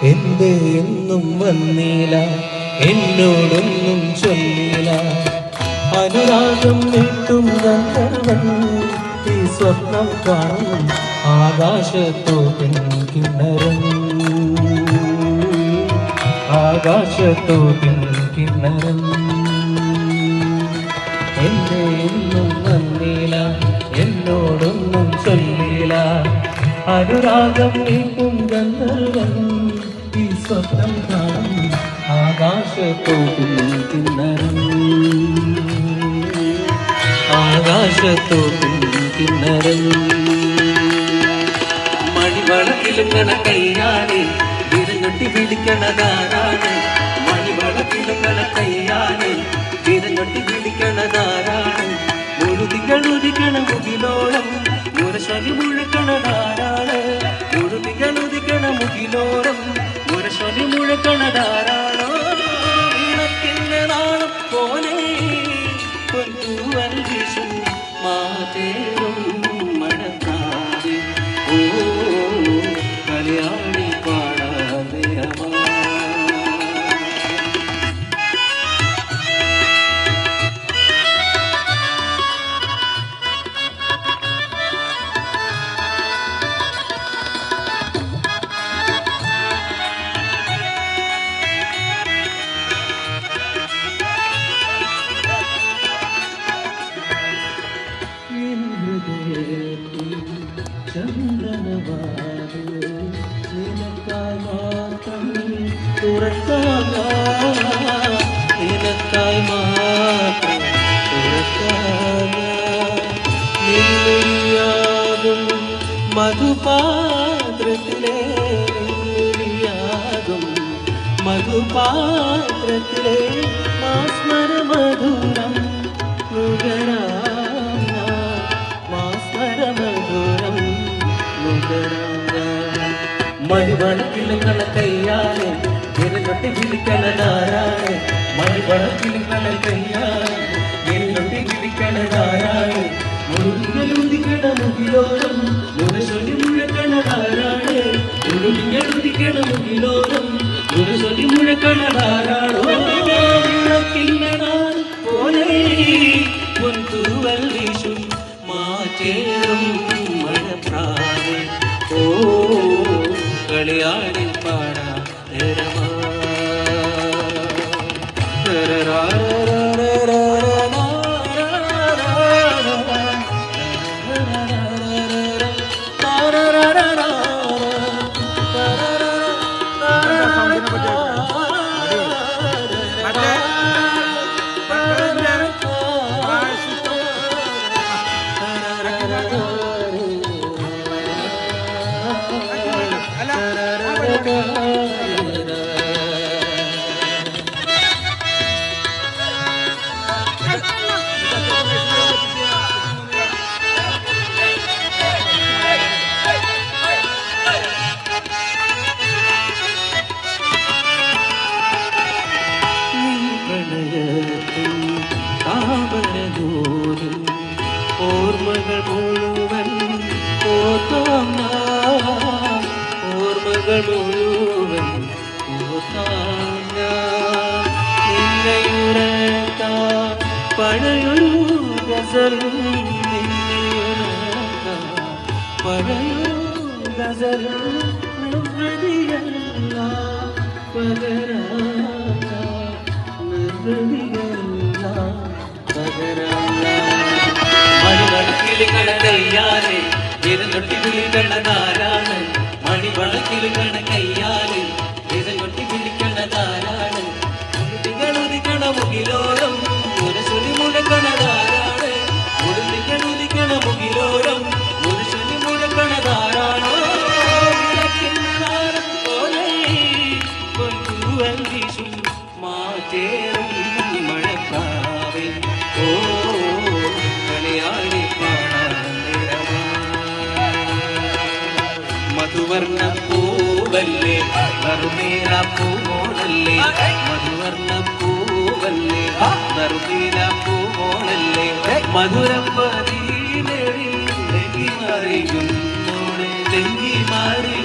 എന്തേ എന്നും വന്നില്ല, എന്നോടൊന്നും ചൊല്ലില്ല. അനുരാഗം നീട്ടും ഗന്ധർവൻ ഈ സ്വപ്നം കാണും ആകാശത്തോ കിന്നരൻ, ആകാശത്തോ കിന്നരൻ. എന്തേ എന്നും വന്നില്ല, എന്നോടൊന്നും ചൊല്ലില്ല. അനുരാഗം നീട്ടും ഗന്ധർവൻ ഈ സ്വപ്നം കാണും ആകാശത്തോ കിന്നരൻ, ആകാശത്തോ കിന്നരൻ. മണിവളക്കിലുങ്ങണ കയ്യാനെ വിരഞ്ഞൊട്ടി വിളിക്കണതാരാണ്, മണിവളക്കിലുങ്ങണ കയ്യാനെ വിരഞ്ഞൊട്ടി വിളിക്കണതാരാണ്. മുഴുതികളുതിക്കണ മുകിലോളം മുരശൊലി മുഴക്കണതാരാണ്, മുഴുതികളുതിക്കണ മുകിലോളം മുരശൊലി മുഴക്കണതാരാണോ. വിളക്കിന്റെ നാളം പോലെ കൊണ്ടുവൻ വിഷും മാതേറും മഴക്കാതെ ഓ കല്യാണി പാടാതെ ചന്ദ്രനവാദു നിനക്കായി മാത്രം തുറക്കാക, നിനക്കായി മാത്രം തുറക്കാക. നിന്നുരിയാകും മധുപാത്രത്തിലെ, നിന്നുരിയാകും മധുപാത്രത്തിലെ മാസ്മര മധുരം നുകരാ, മണിവളക്കിലുങ്ങണ കയ്യാനെ വിരലൊട്ടി വിളിക്കണതാരാണ്, മണിവളക്കിലുങ്ങണ കയ്യാനെ വിരലൊട്ടി വിളിക്കണതാരാണ്. മുഴുതികളുതിക്കണ മുകിലോരം മുരശൊലി മുഴക്കണതാരാണ്, മുഴുതികളുതിക്കണ മുകിലോരം മുരശൊലി മുഴക്കണതാരാണോ. വിളക്കിന്റെ നാൾ പോലെ പൊൻതൂവൽ വീശും മാറ്റേറും മഴപ്രാവ് ഓ കളിയാടി പാടാ ഓർമ്മകൾ മുഴുവൻ ഓർമ്മകൾ മുഴുവൻ നിന്നെയുറക്കാൻ പഴയൊരു ഗസലും, നിന്നെയുറക്കാൻ പഴയൊരു ഗസലും നിർവൃതിയല്ല പകരാത്ത, നിർവൃതിയല്ല പകരാത്ത. മണിവളക്കിലുങ്ങണ കയ്യാനെ വിരലൊട്ടി വിളിക്കണതാരാണ്, മണിവളക്കിലുങ്ങണ കയ്യാനെ വിരലൊട്ടി വിളിക്കണതാരാണ്. മുഴുതികളുതിക്കണ മുകിലോരം മുരശൊലി മുഴക്കണതാരാണ്, മുഴുതികളുതിക്കണ മുകിലോരം മുരശൊലി മുഴക്കണതാരാണോ. വിളക്കിന്റെ നാളം പോലെ കൊണ്ടുവൻ വീശും മാറ്റേറും മഴക്കാവേ ഓ കളിയാടി മധുവർണ്ണ പൂവല്ലേ നറുനീല പൂമോളല്ലേ, മധുവർണ്ണ പൂവല്ലേ നറുനീല പൂമോളല്ലേ. മധുരം പതിയിലെങ്ങി മറിയും തെങ്ങി മാറി